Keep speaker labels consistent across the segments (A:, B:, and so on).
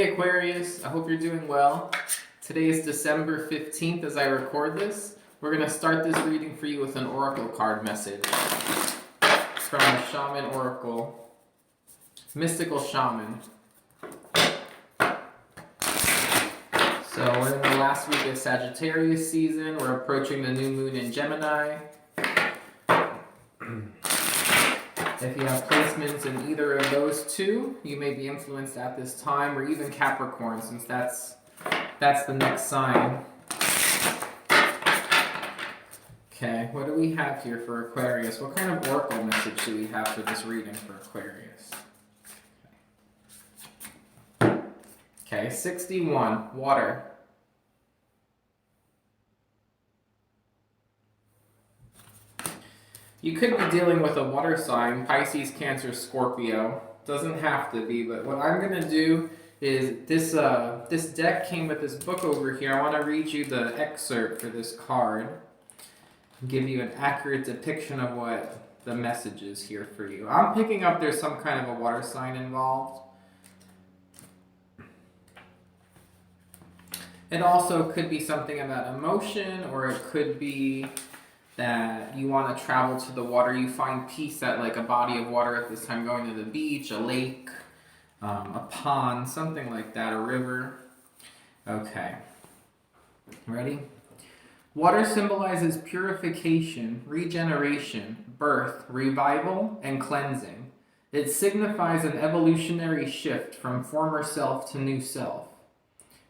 A: Hey Aquarius, I hope you're doing well. Today is December 15th as I record this. We're going to start this reading for you with an oracle card message from the Shaman Oracle, Mystical Shaman. So we're in the last week of Sagittarius season. We're approaching the new moon in Gemini. If you have placements in either of those two, you may be influenced at this time, or even Capricorn, since that's the next sign. Okay, what do we have here for Aquarius? What kind of oracle message do we have for this reading for Aquarius? Okay, 61, water. You could be dealing with a water sign, Pisces, Cancer, Scorpio. Doesn't have to be, but what I'm going to do is this deck came with this book over here. I want to read you the excerpt for this card and give you an accurate depiction of what the message is here for you. I'm picking up there's some kind of a water sign involved. It also could be something about emotion, or it could be that you want to travel to the water. You find peace at like a body of water at this time, going to the beach, a lake, a pond, something like that, a river. Okay. Ready? Water symbolizes purification, regeneration, birth, revival, and cleansing. It signifies an evolutionary shift from former self to new self.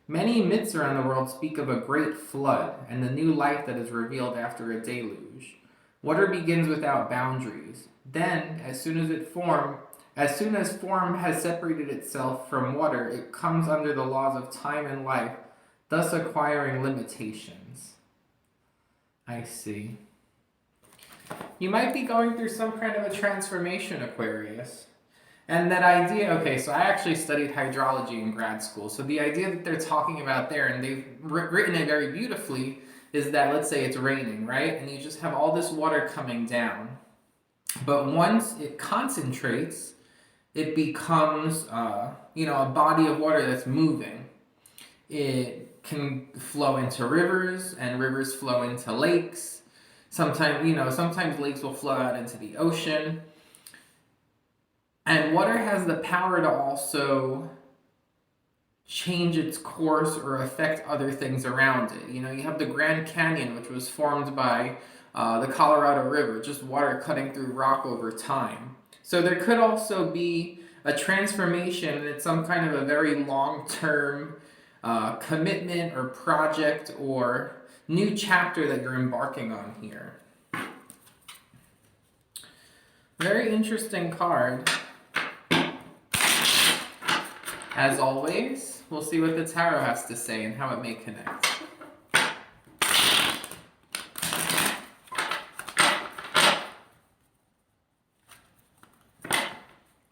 A: Many myths around the world speak of a great flood and the new life that is revealed after a deluge. Water begins without boundaries. Then, as soon as form has separated itself from water, it comes under the laws of time and life, thus acquiring limitations. I see. You might be going through some kind of a transformation, Aquarius. And that idea, okay, so I actually studied hydrology in grad school. So the idea that they're talking about there, and they've written it very beautifully, is that let's say it's raining, right? And you just have all this water coming down. But once it concentrates, it becomes, a body of water that's moving. It can flow into rivers, and rivers flow into lakes. Sometimes lakes will flow out into the ocean. And water has the power to also change its course or affect other things around it. You have the Grand Canyon, which was formed by the Colorado River, just water cutting through rock over time. So there could also be a transformation, and it's some kind of a very long-term commitment or project or new chapter that you're embarking on here. Very interesting card. As always, we'll see what the tarot has to say and how it may connect.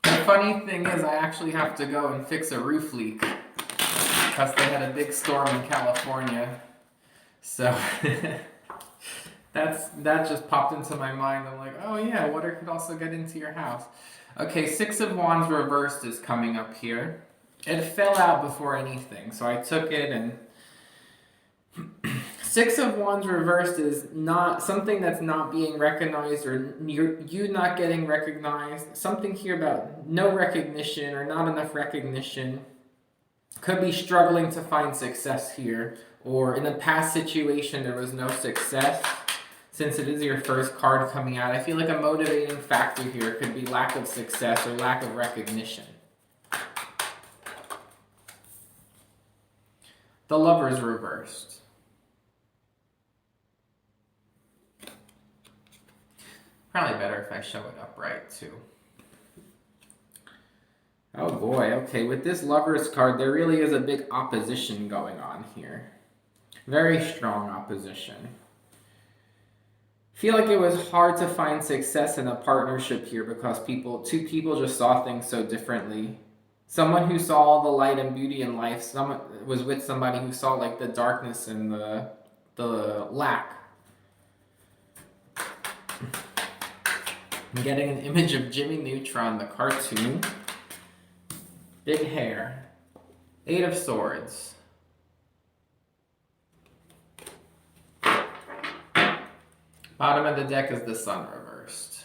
A: The funny thing is I actually have to go and fix a roof leak because they had a big storm in California. So that just popped into my mind. I'm like, oh yeah, water could also get into your house. Okay, Six of Wands reversed is coming up here. It fell out before anything, so I took it, and Six of Wands reversed is not something that's not being recognized, or you not getting recognized. Something here about no recognition or not enough recognition. Could be struggling to find success here, or in a past situation there was no success. Since it is your first card coming out, I feel like a motivating factor here could be lack of success or lack of recognition. The Lover's reversed. Probably better if I show it upright too. Oh boy, okay, with this Lover's card, there really is a big opposition going on here. Very strong opposition. I feel like it was hard to find success in a partnership here because two people just saw things so differently. Someone who saw all the light and beauty in life, someone was with somebody who saw like the darkness and the lack. I'm getting an image of Jimmy Neutron, the cartoon. Big hair. Eight of Swords. Bottom of the deck is the Sun reversed.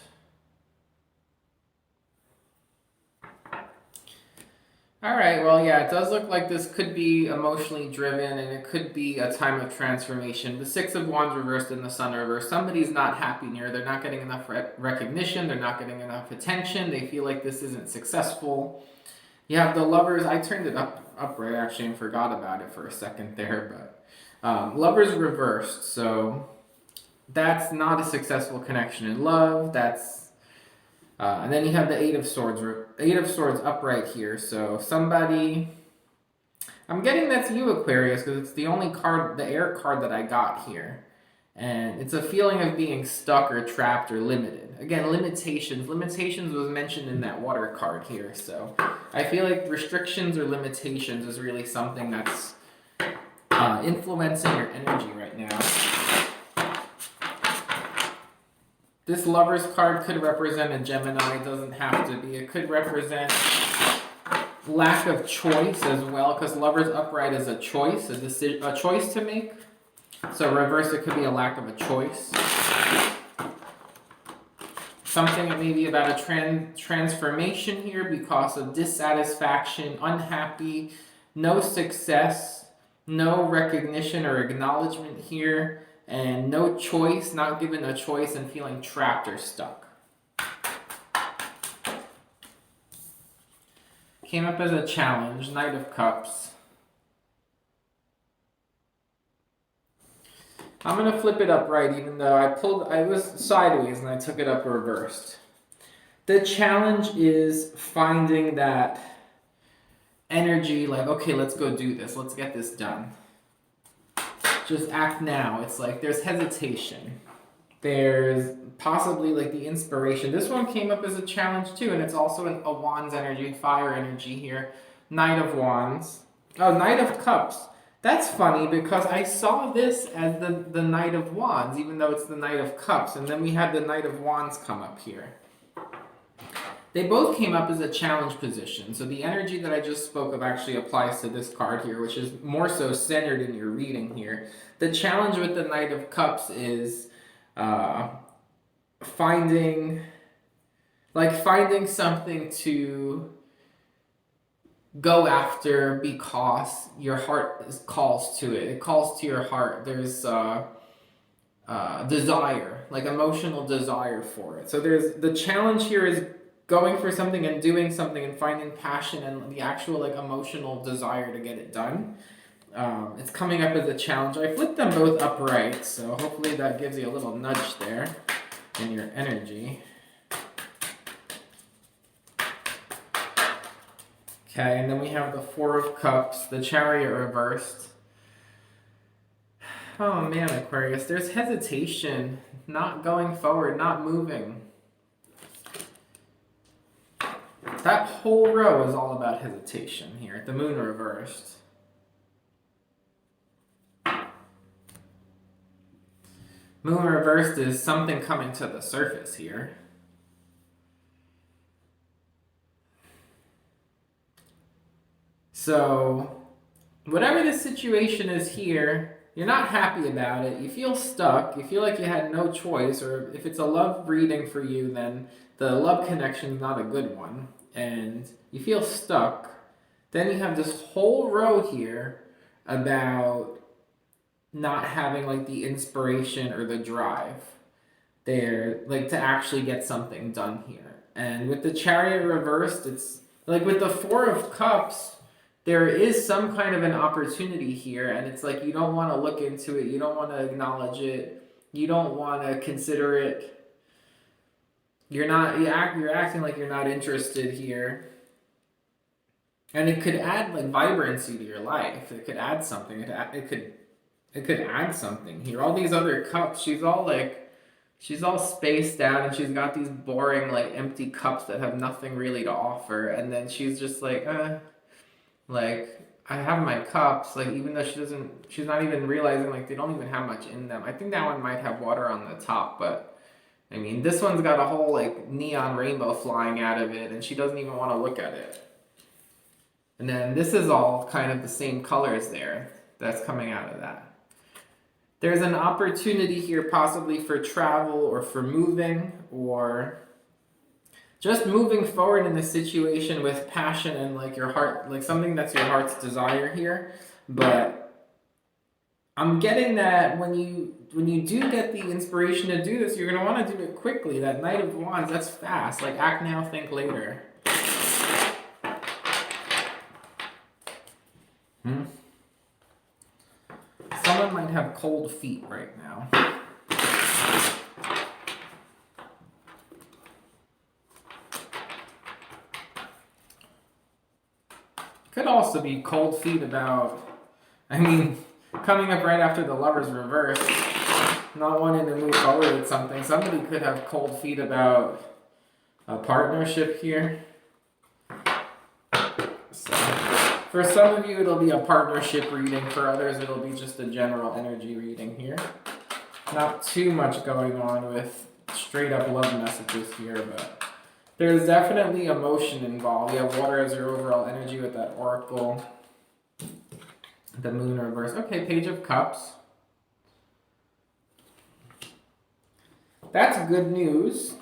A: Alright, well, yeah, it does look like this could be emotionally driven and it could be a time of transformation. The Six of Wands reversed and the Sun reversed. Somebody's not happy here. They're not getting enough recognition. They're not getting enough attention. They feel like this isn't successful. You have the Lovers. I turned it upright actually and forgot about it for a second there, but Lovers reversed. So that's not a successful connection in love. That's and then you have the Eight of Swords upright here. So somebody, I'm getting that's you, Aquarius, because it's the only card, the air card that I got here. And it's a feeling of being stuck or trapped or limited. Again, limitations. Limitations was mentioned in that water card here. So I feel like restrictions or limitations is really something that's influencing your energy right now. This Lover's card could represent a Gemini. It doesn't have to be. It could represent lack of choice as well, because Lover's upright is a choice, a choice to make. So reverse, it could be a lack of a choice. Something maybe about a transformation here because of dissatisfaction, unhappy, no success, no recognition or acknowledgement here. And no choice, not given a choice, and feeling trapped or stuck. Came up as a challenge, Knight of Cups. I'm going to flip it upright even though I was sideways and I took it up reversed. The challenge is finding that energy, like, okay, let's go do this. Let's get this done. Just act now. It's like there's hesitation. There's possibly like the inspiration. This one came up as a challenge too, and it's also a Wands energy, fire energy here. Knight of Wands. Oh, Knight of Cups. That's funny because I saw this as the Knight of Wands, even though it's the Knight of Cups, and then we had the Knight of Wands come up here. They both came up as a challenge position. So the energy that I just spoke of actually applies to this card here, which is more so centered in your reading here. The challenge with the Knight of Cups is finding something to go after because your heart calls to it. It calls to your heart. There's desire, like emotional desire for it. So there's the challenge here is going for something and doing something and finding passion and the actual like emotional desire to get it done. It's coming up as a challenge. I flipped them both upright, so hopefully that gives you a little nudge there in your energy. Okay, and then we have the Four of Cups, the Chariot reversed. Oh man, Aquarius, there's hesitation, not going forward, not moving. That whole row is all about hesitation here. The Moon reversed. Moon reversed is something coming to the surface here. So, whatever the situation is here, you're not happy about it. You feel stuck. You feel like you had no choice. Or if it's a love reading for you, then the love connection is not a good one. And you feel stuck. Then you have this whole row here about not having like the inspiration or the drive there, like to actually get something done here. And with the Chariot reversed, it's like with the Four of Cups, there is some kind of an opportunity here, and it's like you don't want to look into it, you don't want to acknowledge it, you don't want to consider it. You're acting like you're not interested here. And it could add like vibrancy to your life. It could add something. It could add something here. All these other cups, she's all spaced out, and she's got these boring like empty cups that have nothing really to offer. And then she's just like I have my cups, like even though she's not even realizing like they don't even have much in them. I think that one might have water on the top, but I mean, this one's got a whole like neon rainbow flying out of it, and she doesn't even want to look at it. And then this is all kind of the same colors there that's coming out of that. There's an opportunity here possibly for travel or for moving or just moving forward in the situation with passion and like your heart, like something that's your heart's desire here. But I'm getting that when you do get the inspiration to do this, you're going to want to do it quickly. That Knight of Wands, that's fast. Like act now, think later. Someone might have cold feet right now. Could also be cold feet about, coming up right after the Lover's reverse, not wanting to move forward with something. Somebody could have cold feet about a partnership here. So, for some of you, it'll be a partnership reading. For others, it'll be just a general energy reading here. Not too much going on with straight up love messages here, but there's definitely emotion involved. You have water as your overall energy with that oracle. The moon reverse. Okay, Page of Cups. That's good news.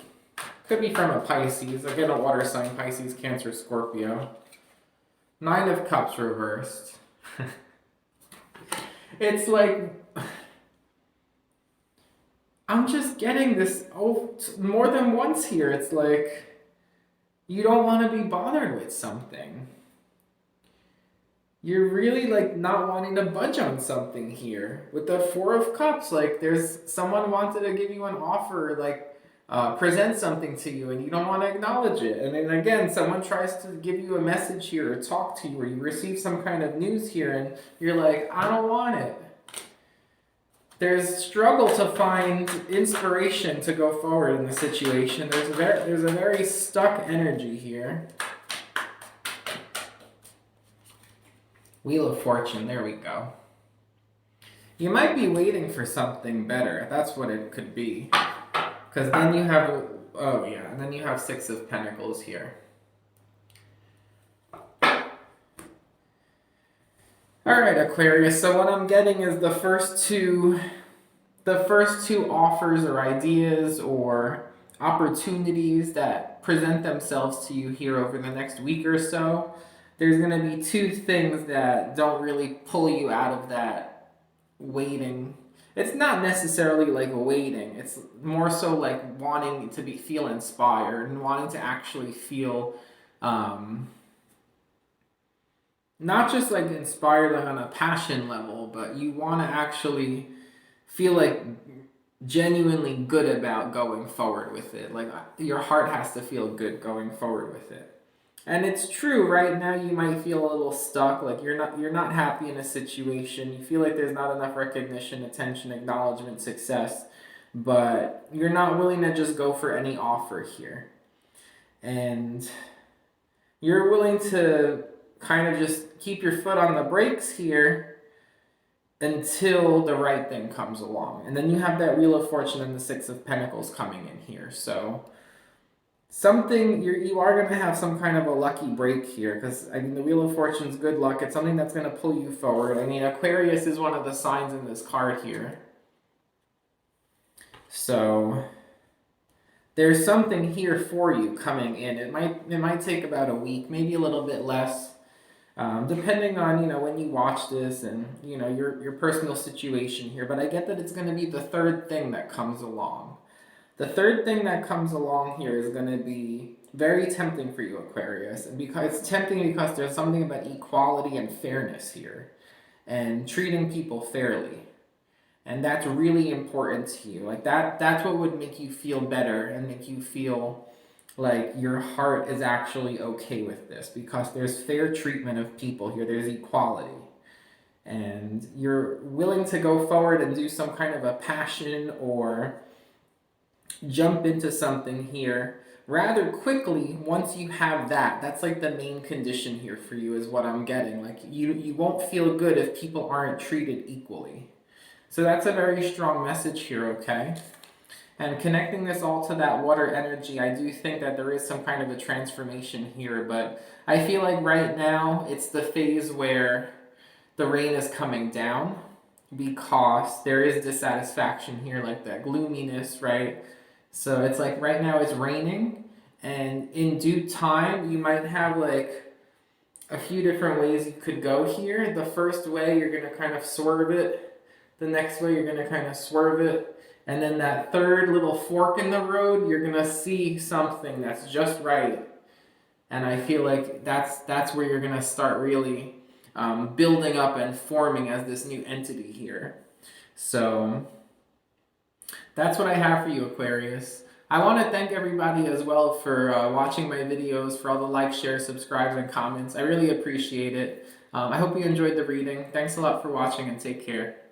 A: Could be from a Pisces. Again, a water sign. Pisces, Cancer, Scorpio. Nine of Cups reversed. It's like, I'm just getting this more than once here. It's like, you don't want to be bothered with something. You're really like not wanting to budge on something here. With the Four of Cups, like there's someone wanted to give you an offer, like present something to you and you don't want to acknowledge it. And then again, someone tries to give you a message here or talk to you or you receive some kind of news here and you're like, I don't want it. There's struggle to find inspiration to go forward in the situation. There's a very stuck energy here. Wheel of Fortune, there we go. You might be waiting for something better. That's what it could be. Because then you have, and then you have Six of Pentacles here. Alright, Aquarius, so what I'm getting is the first two offers or ideas or opportunities that present themselves to you here over the next week or so. There's going to be two things that don't really pull you out of that waiting. It's not necessarily like waiting. It's more so like wanting to feel inspired and wanting to actually feel not just like inspired like on a passion level, but you want to actually feel like genuinely good about going forward with it. Like your heart has to feel good going forward with it. And it's true, right now you might feel a little stuck, like you're not happy in a situation. You feel like there's not enough recognition, attention, acknowledgement, success, but you're not willing to just go for any offer here. And you're willing to kind of just keep your foot on the brakes here until the right thing comes along. And then you have that Wheel of Fortune and the Six of Pentacles coming in here. So you are going to have some kind of a lucky break here, because the Wheel of Fortune is good luck. It's something that's going to pull you forward. Aquarius is one of the signs in this card here. So there's something here for you coming in. It might take about a week, maybe a little bit less, depending on when you watch this and your personal situation here. But I get that it's going to be the third thing that comes along. The third thing that comes along here is going to be very tempting for you, Aquarius. And because it's tempting because there's something about equality and fairness here. And treating people fairly. And that's really important to you. Like that's what would make you feel better and make you feel like your heart is actually okay with this. Because there's fair treatment of people here. There's equality. And you're willing to go forward and do some kind of a passion or jump into something here rather quickly once you have that. That's like the main condition here for you is what I'm getting. Like you won't feel good if people aren't treated equally. So that's a very strong message here, okay? And connecting this all to that water energy, I do think that there is some kind of a transformation here, but I feel like right now it's the phase where the rain is coming down because there is dissatisfaction here, like that gloominess, right? So it's like right now it's raining, and in due time, you might have like a few different ways you could go here. The first way, you're going to kind of swerve it. The next way, you're going to kind of swerve it. And then that third little fork in the road, you're going to see something that's just right. And I feel like that's where you're going to start really building up and forming as this new entity here. So that's what I have for you, Aquarius. I want to thank everybody as well for watching my videos, for all the likes, shares, subscribes, and comments. I really appreciate it. I hope you enjoyed the reading. Thanks a lot for watching, and take care.